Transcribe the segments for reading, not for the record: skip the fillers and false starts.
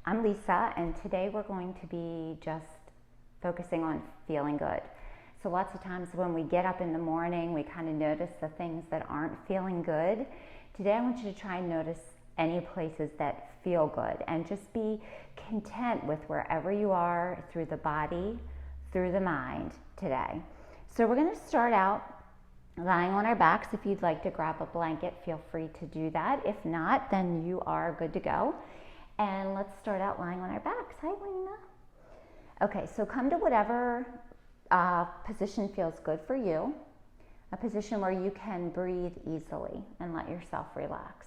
I'm Lisa, and today we're going to be just focusing on feeling good. So lots of times when we get up in the morning, we kind of notice the things that aren't feeling good. Today I want you to try and notice any places that feel good and just be content with wherever you are through the body, through the mind today. So we're going to start out lying on our backs. If you'd like to grab a blanket, feel free to do that. If not, then you are good to go. And let's start out lying on our backs. Hi, Lena. Okay, so come to whatever position feels good for you, a position where you can breathe easily and let yourself relax.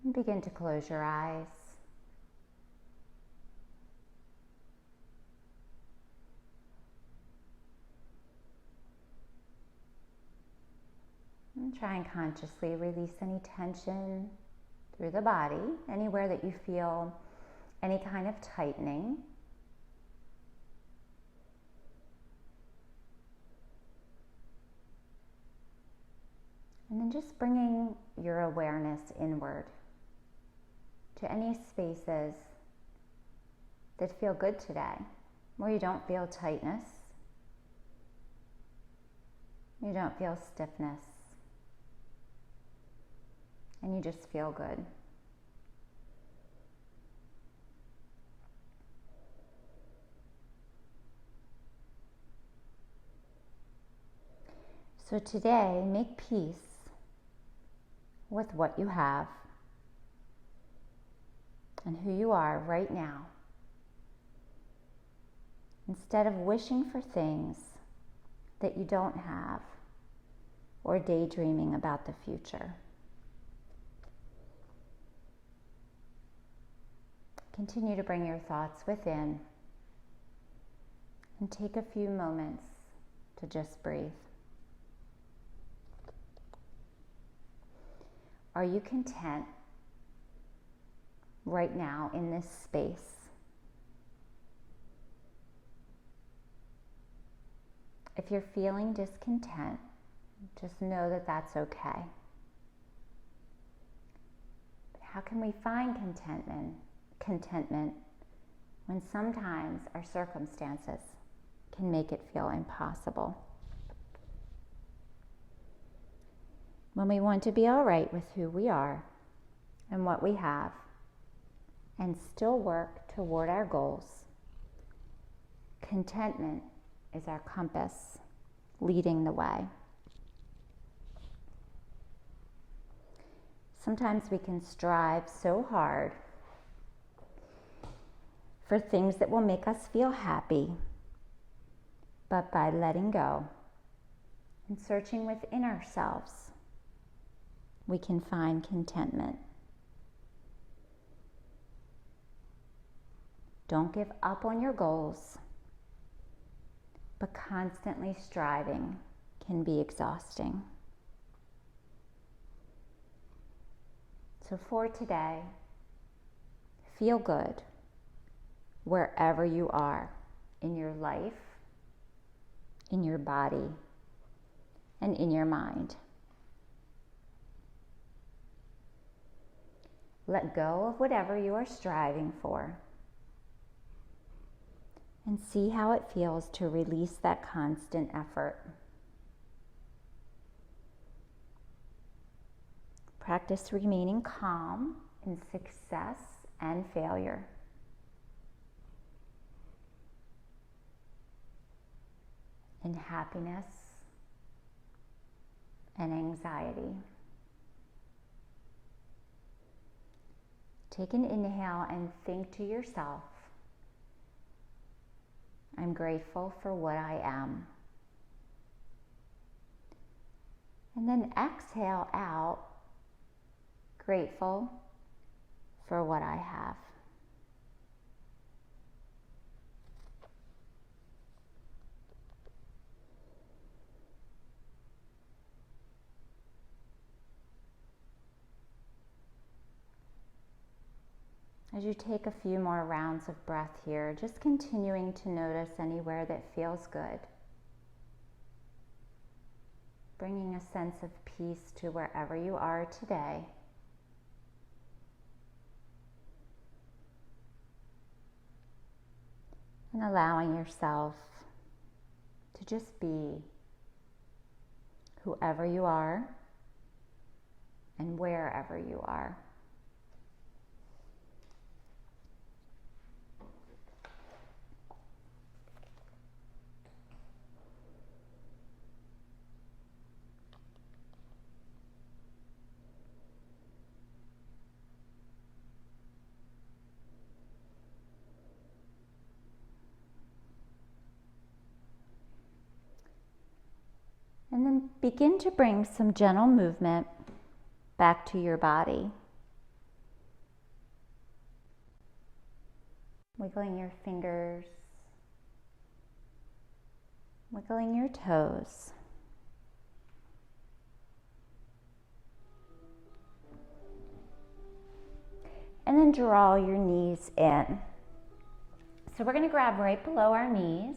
And begin to close your eyes. And try and consciously release any tension through the body, anywhere that you feel any kind of tightening. And then just bringing your awareness inward to any spaces that feel good today, where you don't feel tightness, you don't feel stiffness, and you just feel good. So today, make peace with what you have and who you are right now, instead of wishing for things that you don't have or daydreaming about the future. Continue to bring your thoughts within and take a few moments to just breathe. Are you content right now in this space? If you're feeling discontent, just know that that's okay. But how can we find contentment when sometimes our circumstances can make it feel impossible? When we want to be all right with who we are and what we have and still work toward our goals, contentment is our compass leading the way. Sometimes we can strive so hard for things that will make us feel happy, but by letting go and searching within ourselves, we can find contentment. Don't give up on your goals, but constantly striving can be exhausting. So for today, feel good wherever you are in your life, in your body, and in your mind. Let go of whatever you are striving for and see how it feels to release that constant effort. Practice remaining calm in success and failure. In happiness and anxiety. Take an inhale and think to yourself, I'm grateful for what I am. And then exhale out, grateful for what I have. As you take a few more rounds of breath here, just continuing to notice anywhere that feels good. bringing a sense of peace to wherever you are today. And allowing yourself to just be whoever you are and wherever you are. And then begin to bring some gentle movement back to your body. Wiggling your fingers, wiggling your toes. And then draw your knees in. So we're going to grab right below our knees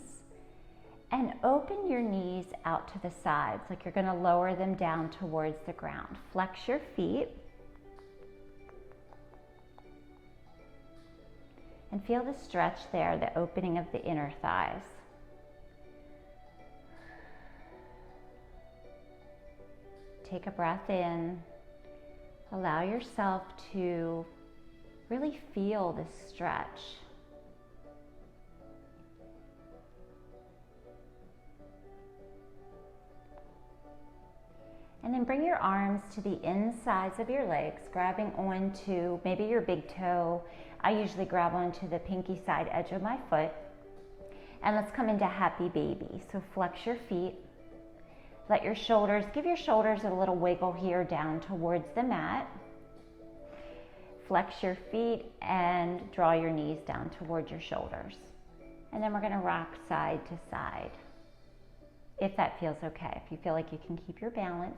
and open your knees out to the sides, like you're going to lower them down towards the ground. Flex your feet. And feel the stretch there, the opening of the inner thighs. Take a breath in. Allow yourself to really feel this stretch. And then bring your arms to the insides of your legs, grabbing onto maybe your big toe. I usually grab onto the pinky side edge of my foot. And let's come into happy baby. So flex your feet. Let your shoulders, give your shoulders a little wiggle here down towards the mat. Flex your feet and draw your knees down towards your shoulders. And then we're going to rock side to side, if that feels okay. If you feel like you can keep your balance.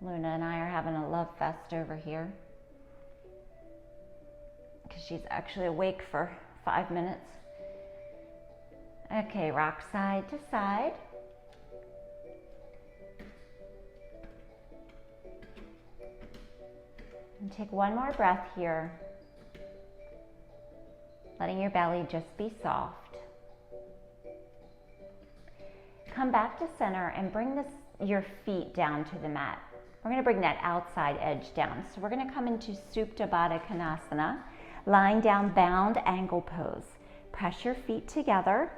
Luna and I are having a love fest over here because she's actually awake for 5 minutes. Okay, rock side to side. And take one more breath here, letting your belly just be soft. Come back to center and bring your feet down to the mat. We're going to bring that outside edge down. So we're going to come into Supta Baddha Konasana, lying down bound angle pose. Press your feet together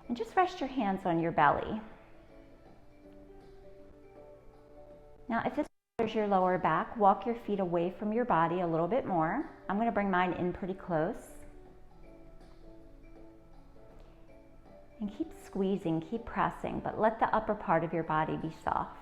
and just rest your hands on your belly. Now, if this bothers your lower back, walk your feet away from your body a little bit more. I'm going to bring mine in pretty close. And keep squeezing, keep pressing, but let the upper part of your body be soft.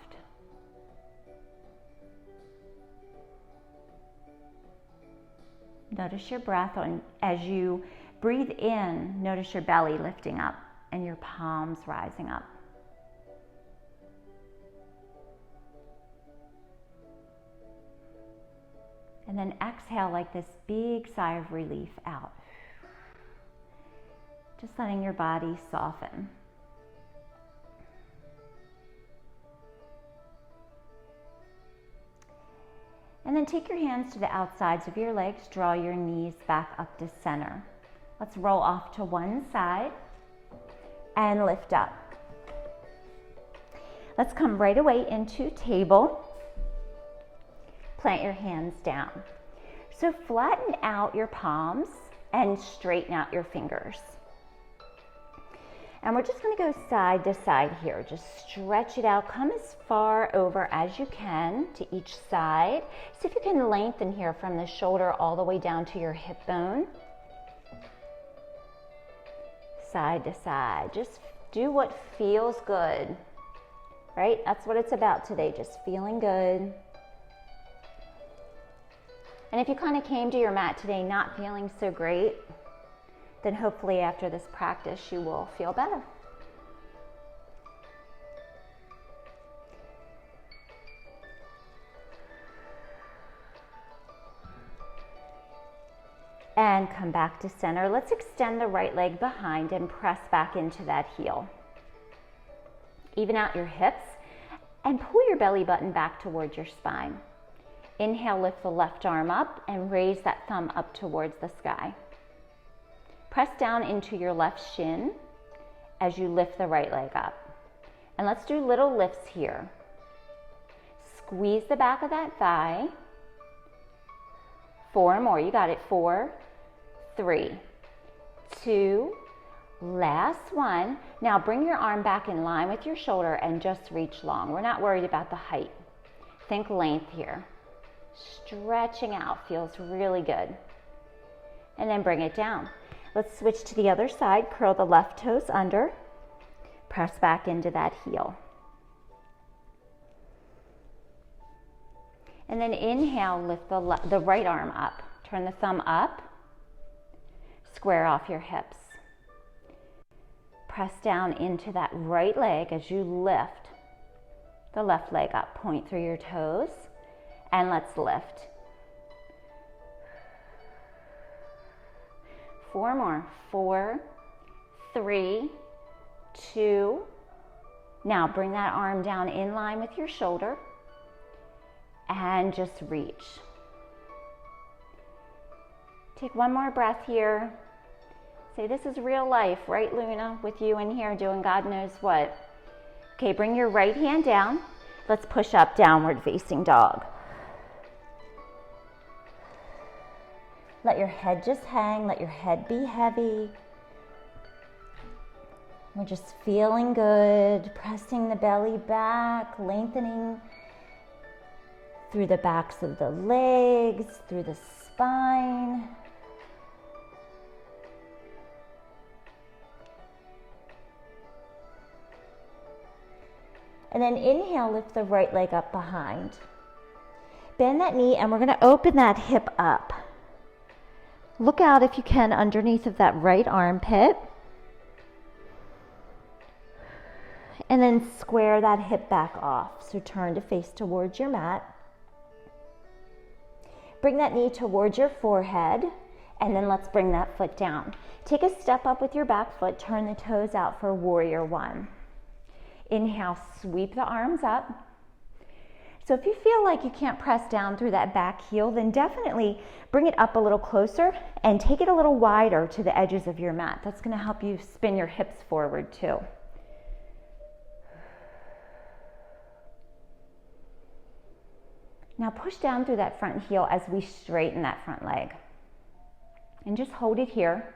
Notice your breath as you breathe in, notice your belly lifting up and your palms rising up. And then exhale like this big sigh of relief out. Just letting your body soften. And then take your hands to the outsides of your legs, draw your knees back up to center. Let's roll off to one side and lift up. Let's come right away into table. Plant your hands down. So flatten out your palms and straighten out your fingers. And we're just going to go side to side here. Just stretch it out. Come as far over as you can to each side. See if you can lengthen here from the shoulder all the way down to your hip bone. Side to side. Just do what feels good, right? That's what it's about today, just feeling good. And if you kind of came to your mat today not feeling so great, then hopefully after this practice you will feel better. And come back to center. Let's extend the right leg behind and press back into that heel. Even out your hips and pull your belly button back towards your spine. Inhale, lift the left arm up and raise that thumb up towards the sky. Press down into your left shin as you lift the right leg up. And let's do little lifts here. Squeeze the back of that thigh. 4 more, you got it. 4, 3, 2, last one. Now bring your arm back in line with your shoulder and just reach long. We're not worried about the height. Think length here. Stretching out feels really good. And then bring it down. Let's switch to the other side. Curl the left toes under. Press back into that heel. And then inhale, lift the right arm up. Turn the thumb up. Square off your hips. Press down into that right leg as you lift the left leg up. Point through your toes. And let's lift. 4 more. 4, 3, 2. Now bring that arm down in line with your shoulder and just reach. Take one more breath here. Say, this is real life, right, Luna? With you in here doing God knows what. Okay, bring your right hand down. Let's push up, downward facing dog. Let your head just hang, let your head be heavy. We're just feeling good, pressing the belly back, lengthening through the backs of the legs, through the spine. And then inhale, lift the right leg up behind. Bend that knee and we're going to open that hip up. Look out if you can underneath of that right armpit. And then square that hip back off. So turn to face towards your mat. Bring that knee towards your forehead. And then let's bring that foot down. Take a step up with your back foot. Turn the toes out for warrior one. Inhale, sweep the arms up. So if you feel like you can't press down through that back heel, then definitely bring it up a little closer and take it a little wider to the edges of your mat. That's going to help you spin your hips forward too. Now push down through that front heel as we straighten that front leg. And just hold it here.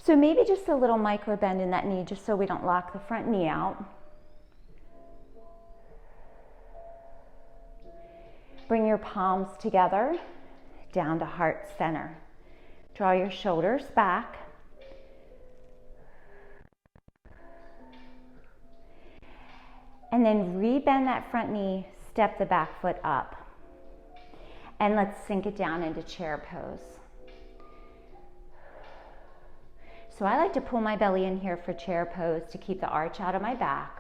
So maybe just a little micro bend in that knee just so we don't lock the front knee out. Bring your palms together, down to heart center. Draw your shoulders back. And then rebend that front knee, step the back foot up. And let's sink it down into chair pose. So I like to pull my belly in here for chair pose to keep the arch out of my back.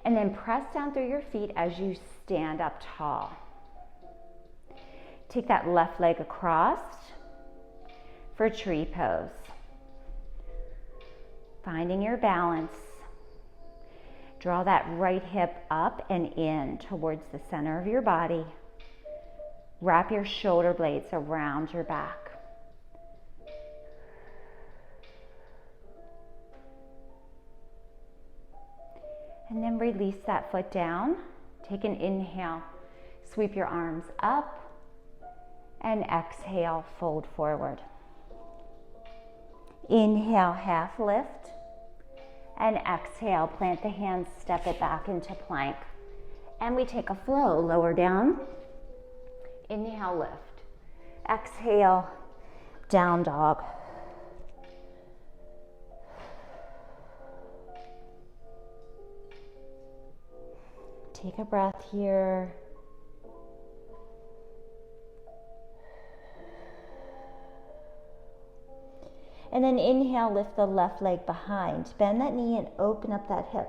And then press down through your feet as you stand up tall. Take that left leg across for tree pose. Finding your balance. Draw that right hip up and in towards the center of your body. Wrap your shoulder blades around your back. And then release that foot down. Take an inhale. Sweep your arms up. And exhale, fold forward. Inhale, half lift. And exhale, plant the hands, step it back into plank. And we take a flow, lower down. Inhale, lift. Exhale, down dog. Take a breath here. And then inhale, lift the left leg behind. Bend that knee and open up that hip.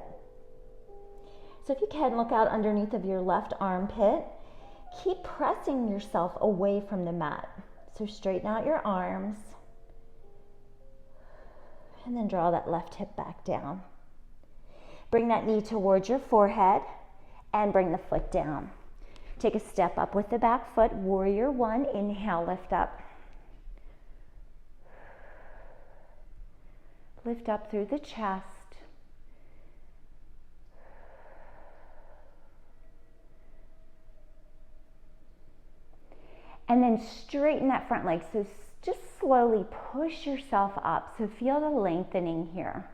So if you can, look out underneath of your left armpit. Keep pressing yourself away from the mat. So straighten out your arms and then draw that left hip back down. Bring that knee towards your forehead and bring the foot down. Take a step up with the back foot, warrior one. Inhale, lift up. Lift up through the chest. And then straighten that front leg. So just slowly push yourself up. So feel the lengthening here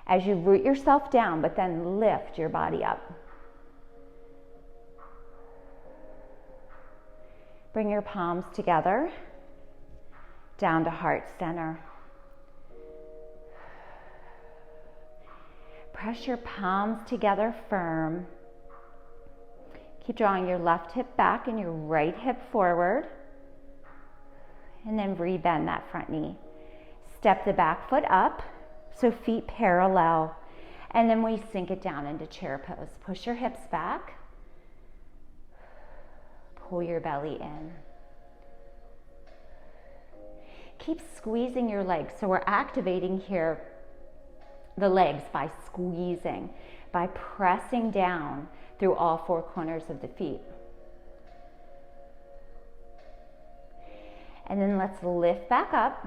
as you root yourself down, but then lift your body up. Bring your palms together, down to heart center. Press your palms together firm. Keep drawing your left hip back and your right hip forward. And then rebend that front knee. Step the back foot up, so feet parallel. And then we sink it down into chair pose. Push your hips back. Pull your belly in. Keep squeezing your legs. So we're activating here the legs by squeezing, by pressing down through all four corners of the feet. And then let's lift back up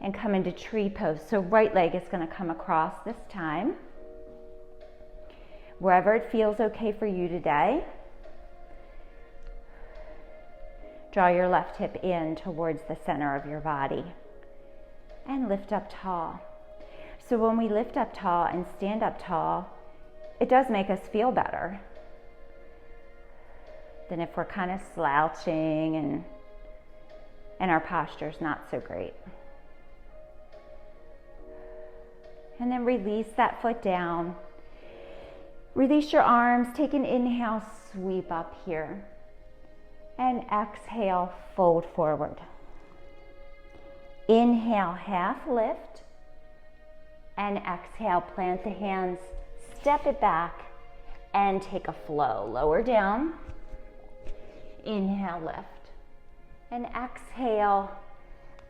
and come into tree pose. So right leg is going to come across this time. Wherever it feels okay for you today. Draw your left hip in towards the center of your body. And lift up tall. So when we lift up tall and stand up tall, it does make us feel better than if we're kind of slouching and our posture's not so great. And then release that foot down. Release your arms. Take an inhale, sweep up here. And exhale, fold forward. Inhale, half lift. And exhale, plant the hands, step it back, and take a flow. Lower down. Inhale, lift. And exhale,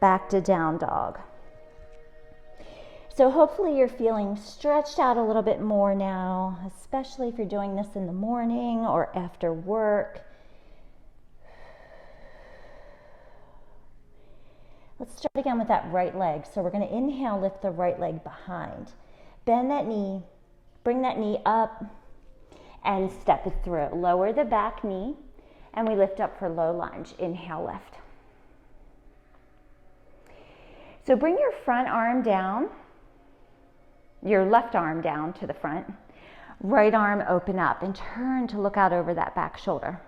back to down dog. So hopefully you're feeling stretched out a little bit more now, especially if you're doing this in the morning or after work. Let's start again with that right leg. So we're going to inhale, lift the right leg behind. Bend that knee, bring that knee up, and step it through. Lower the back knee, and we lift up for low lunge. Inhale, lift. So bring your front arm down, your left arm down to the front. Right arm open up and turn to look out over that back shoulder.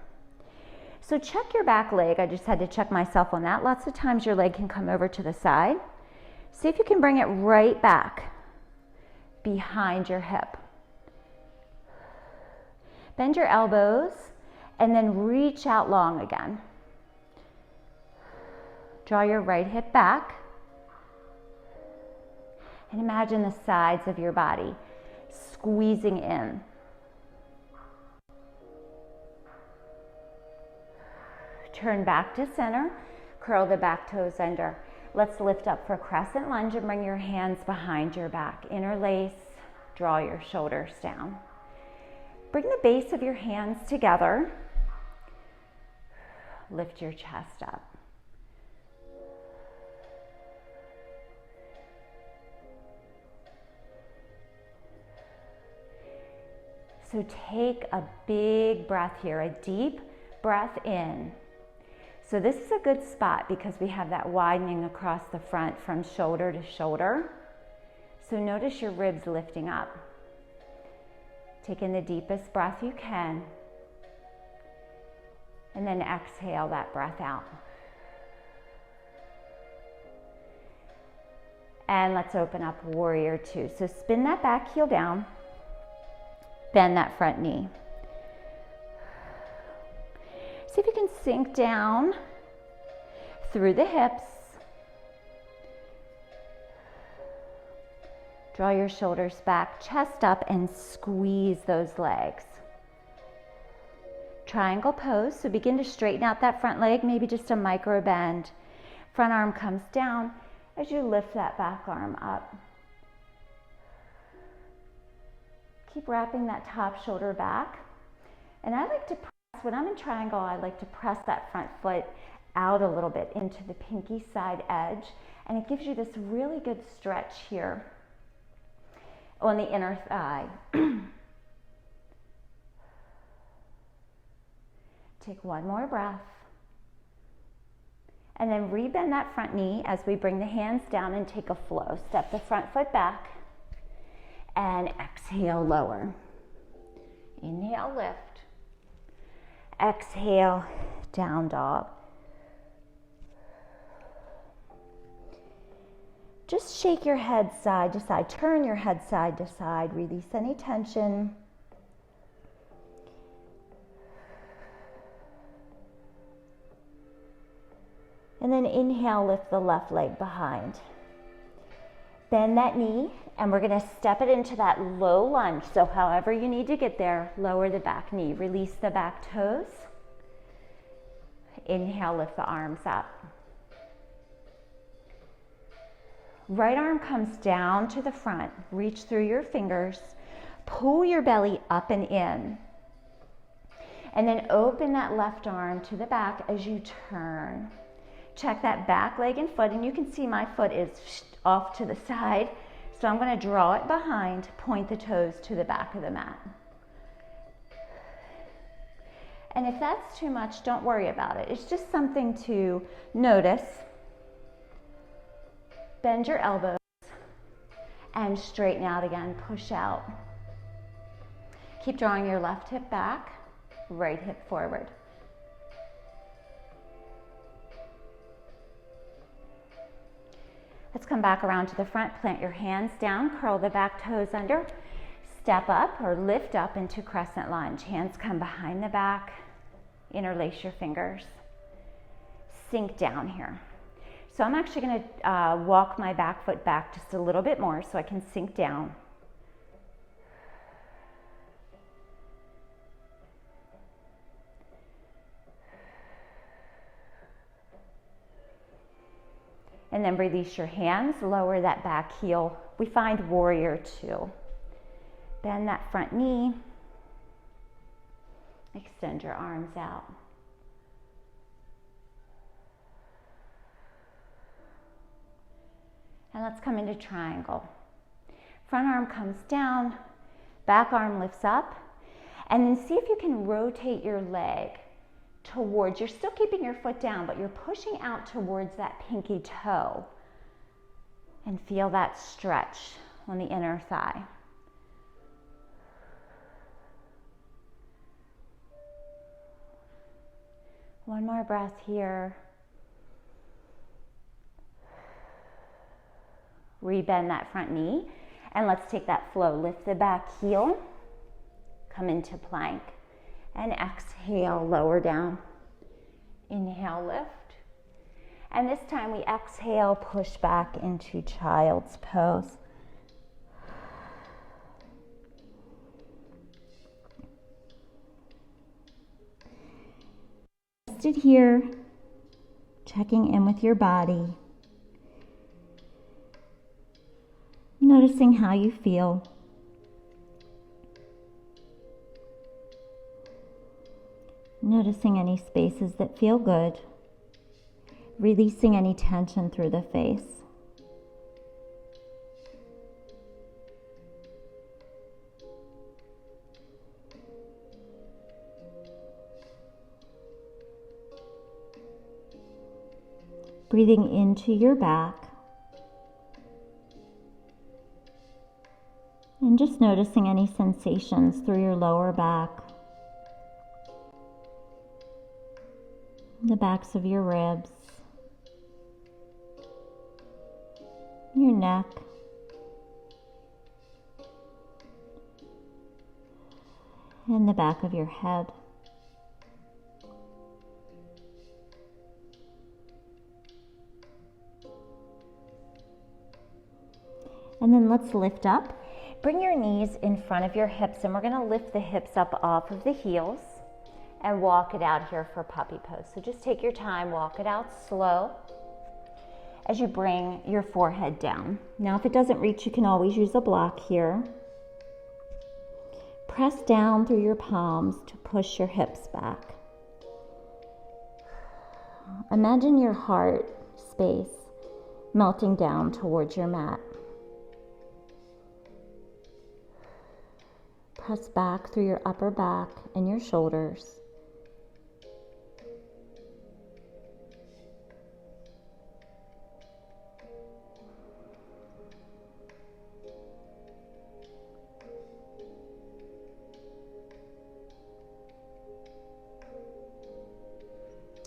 So check your back leg. I just had to check myself on that. Lots of times your leg can come over to the side. See if you can bring it right back behind your hip. Bend your elbows and then reach out long again. Draw your right hip back and imagine the sides of your body squeezing in. Turn back to center, curl the back toes under. Let's lift up for crescent lunge and bring your hands behind your back. Interlace, draw your shoulders down. Bring the base of your hands together. Lift your chest up. So take a big breath here, a deep breath in. So this is a good spot because we have that widening across the front from shoulder to shoulder. So notice your ribs lifting up. Take in the deepest breath you can. And then exhale that breath out. And let's open up warrior two. So spin that back heel down. Bend that front knee. See if you can sink down through the hips. Draw your shoulders back, chest up, and squeeze those legs. triangle pose. So begin to straighten out that front leg, maybe just a micro bend. Front arm comes down as you lift that back arm up. Keep wrapping that top shoulder back. And I like to press, when I'm in triangle, I like to press that front foot out a little bit into the pinky side edge. And it gives you this really good stretch here on the inner thigh. Take one more breath. And then rebend that front knee as we bring the hands down and take a flow. Step the front foot back and exhale, lower. Inhale, lift. Exhale, down dog. Just shake your head side to side. Turn your head side to side. Release any tension. And then inhale, lift the left leg behind. Bend that knee, and we're gonna step it into that low lunge. So however you need to get there, lower the back knee. Release the back toes. Inhale, lift the arms up. Right arm comes down to the front. Reach through your fingers. Pull your belly up and in. And then open that left arm to the back as you turn. Check that back leg and foot, and you can see my foot is off to the side. So I'm going to draw it behind, point the toes to the back of the mat. And if that's too much, don't worry about it. It's just something to notice. Bend your elbows and straighten out again, push out. Keep drawing your left hip back, right hip forward. Let's come back around to the front, plant your hands down, curl the back toes under, step up or lift up into crescent lunge. Hands come behind the back, interlace your fingers, sink down here. So I'm actually going to walk my back foot back just a little bit more so I can sink down. And then release your hands, lower that back heel. We find warrior two. Bend that front knee. Extend your arms out. And let's come into triangle. Front arm comes down, back arm lifts up, and then see if you can rotate your leg towards, you're still keeping your foot down, but you're pushing out towards that pinky toe. And feel that stretch on the inner thigh. One more breath here. Rebend that front knee, and let's take that flow. Lift the back heel, come into plank, and exhale, lower down. Inhale, lift. And this time we exhale, push back into child's pose. Sit here, checking in with your body. Noticing how you feel. Noticing any spaces that feel good. Releasing any tension through the face. Breathing into your back. And just noticing any sensations through your lower back, the backs of your ribs, your neck, and the back of your head. And then let's lift up. Bring your knees in front of your hips, and we're going to lift the hips up off of the heels and walk it out here for puppy pose. So just take your time, walk it out slow as you bring your forehead down. Now, if it doesn't reach, you can always use a block here. Press down through your palms to push your hips back. Imagine your heart space melting down towards your mat. Press back through your upper back and your shoulders.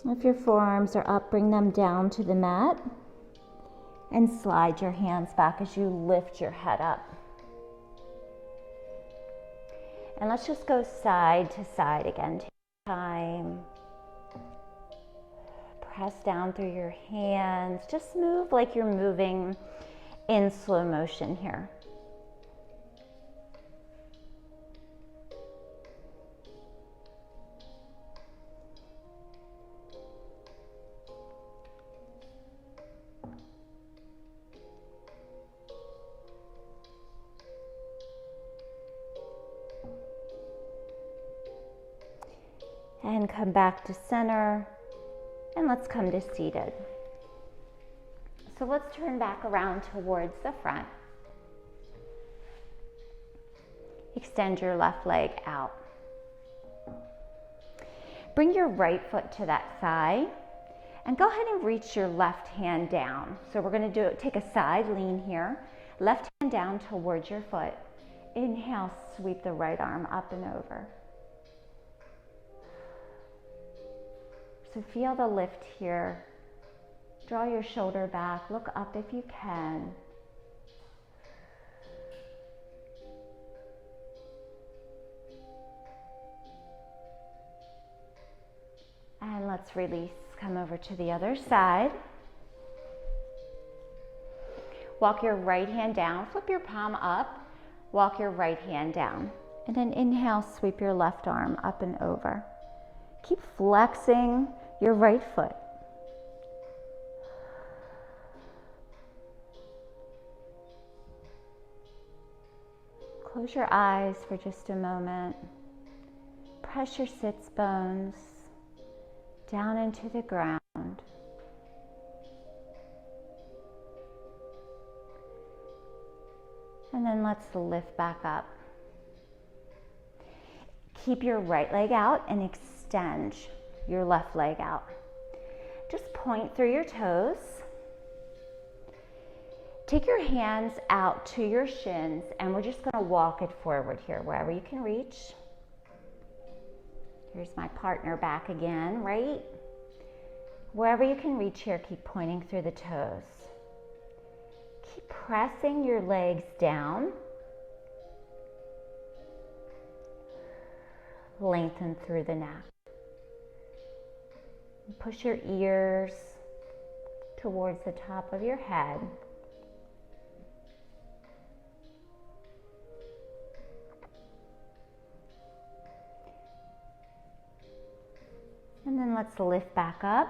If your forearms are up, bring them down to the mat and slide your hands back as you lift your head up. And let's just go side to side again. Take time. Press down through your hands. Just move like you're moving in slow motion here. And come back to center, and let's come to seated. So let's turn back around towards the front. Extend your left leg out. Bring your right foot to that thigh, and go ahead and reach your left hand down. So we're going to take a side lean here. Left hand down towards your foot. Inhale, sweep the right arm up and over. So feel the lift here. Draw your shoulder back, look up if you can. And let's release, come over to the other side. Walk your right hand down, flip your palm up, walk your right hand down. And then inhale, sweep your left arm up and over. Keep flexing your right foot. Close your eyes for just a moment. Press your sits bones down into the ground. And then let's lift back up. Keep your right leg out and extend your left leg out. Just point through your toes. Take your hands out to your shins, and we're just going to walk it forward here wherever you can reach. Here's my partner back again, right? Wherever you can reach here, keep pointing through the toes. Keep pressing your legs down. Lengthen through the neck. Push your ears towards the top of your head. And then let's lift back up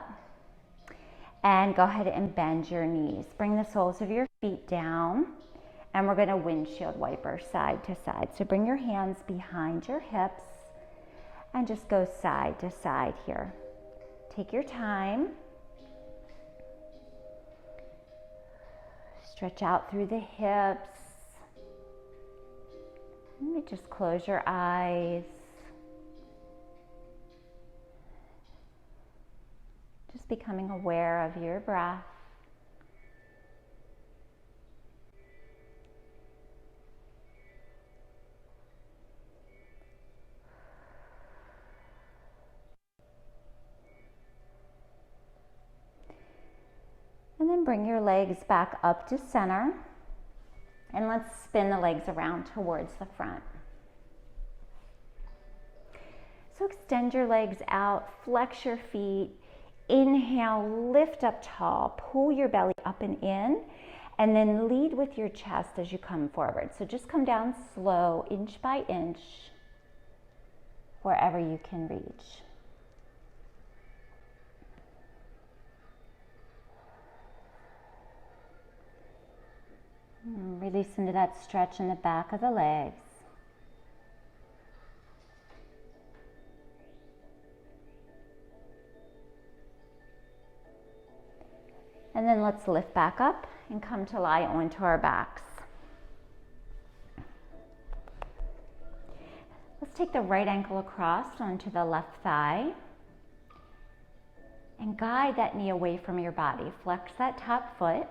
and go ahead and bend your knees. Bring the soles of your feet down, and we're going to windshield wiper side to side. So bring your hands behind your hips and just go side to side here. Take your time. Stretch out through the hips. Maybe just close your eyes. Just becoming aware of your breath. And then bring your legs back up to center. And let's spin the legs around towards the front. So extend your legs out, flex your feet. Inhale, lift up tall, pull your belly up and in, and then lead with your chest as you come forward. So just come down slow, inch by inch, wherever you can reach. Release into that stretch in the back of the legs. And then let's lift back up and come to lie onto our backs. Let's take the right ankle across onto the left thigh and guide that knee away from your body. Flex that top foot.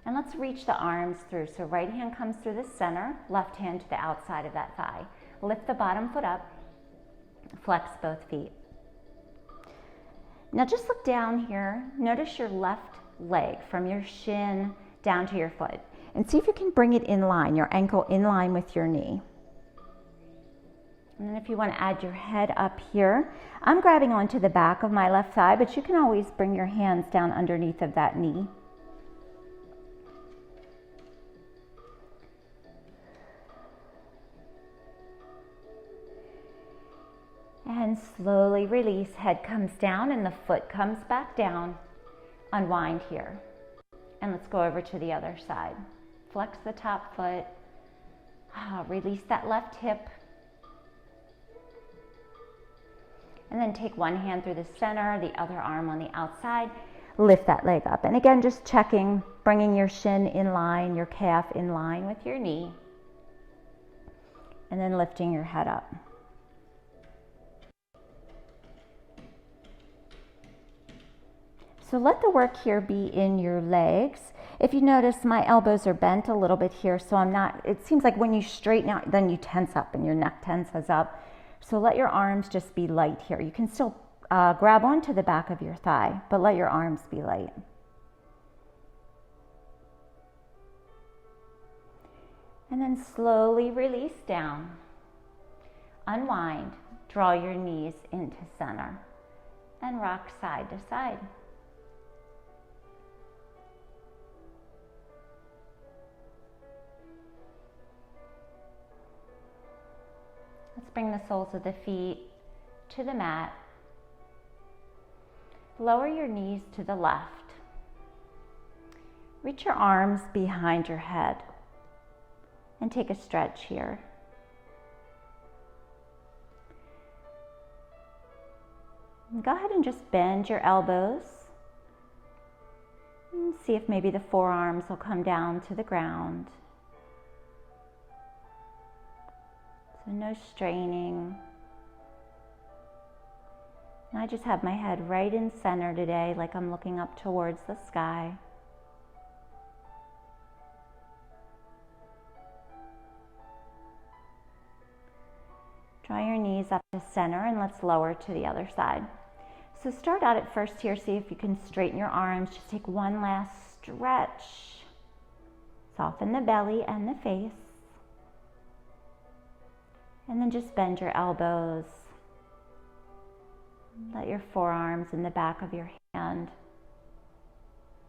And let's reach the arms through. So right hand comes through the center, left hand to the outside of that thigh. Lift the bottom foot up, flex both feet. Now just look down here. Notice your left leg from your shin down to your foot. And see if you can bring it in line, your ankle in line with your knee. And then if you want to add your head up here, I'm grabbing onto the back of my left thigh, but you can always bring your hands down underneath of that knee. And slowly release, head comes down and the foot comes back down. Unwind here. And let's go over to the other side. Flex the top foot. Release that left hip. And then take one hand through the center, the other arm on the outside. Lift that leg up. And again, just checking, bringing your shin in line, your calf in line with your knee. And then lifting your head up. So let the work here be in your legs. If you notice, my elbows are bent a little bit here, so it seems like when you straighten out, then you tense up and your neck tenses up. So let your arms just be light here. You can still grab onto the back of your thigh, but let your arms be light. And then slowly release down. Unwind, draw your knees into center, and rock side to side. Let's bring the soles of the feet to the mat. Lower your knees to the left. Reach your arms behind your head and take a stretch here. And go ahead and just bend your elbows. And see if maybe the forearms will come down to the ground. So no straining. And I just have my head right in center today, like I'm looking up towards the sky. Draw your knees up to center and let's lower to the other side. So start out at first here, see if you can straighten your arms. Just take one last stretch. Soften the belly and the face. And then just bend your elbows. Let your forearms in the back of your hand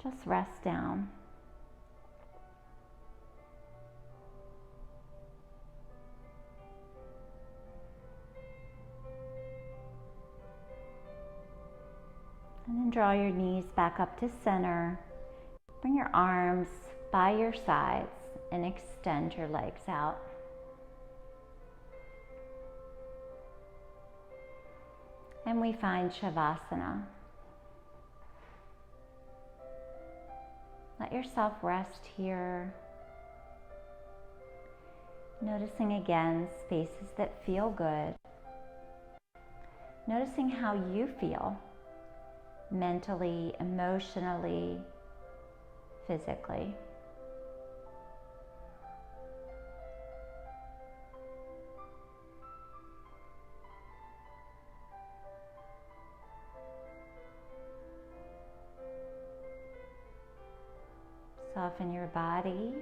just rest down. And then draw your knees back up to center. Bring your arms by your sides and extend your legs out. And we find Shavasana. Let yourself rest here. Noticing again spaces that feel good. Noticing how you feel mentally, emotionally, physically. Soften your body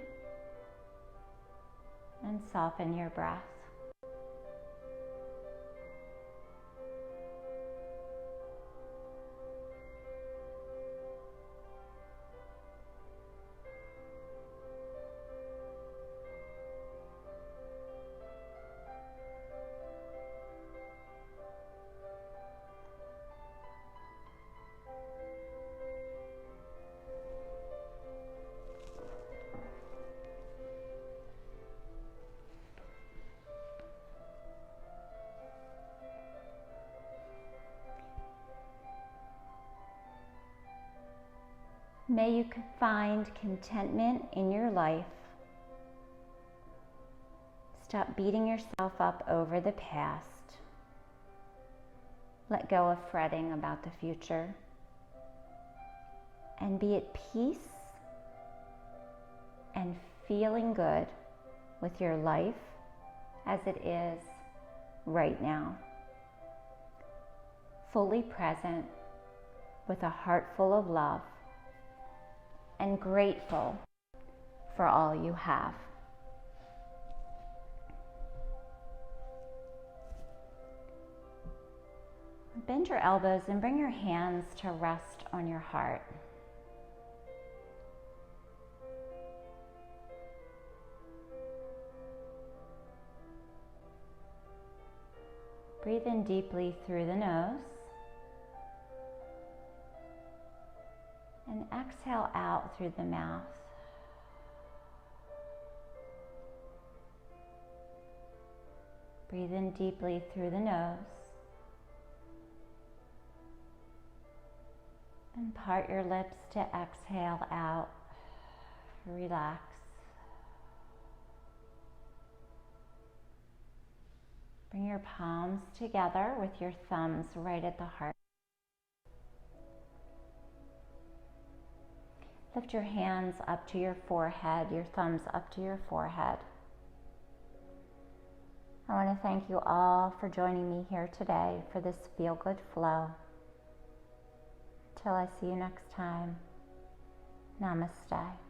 and soften your breath. May you find contentment in your life. Stop beating yourself up over the past. Let go of fretting about the future. And be at peace and feeling good with your life as it is right now. Fully present with a heart full of love and grateful for all you have. Bend your elbows and bring your hands to rest on your heart. Breathe in deeply through the nose and exhale out through the mouth. Breathe in deeply through the nose and part your lips to exhale out. Relax. Bring your palms together with your thumbs right at the heart. Lift your hands up to your forehead, your thumbs up to your forehead. I want to thank you all for joining me here today for this Feel Good Flow. Till I see you next time, namaste.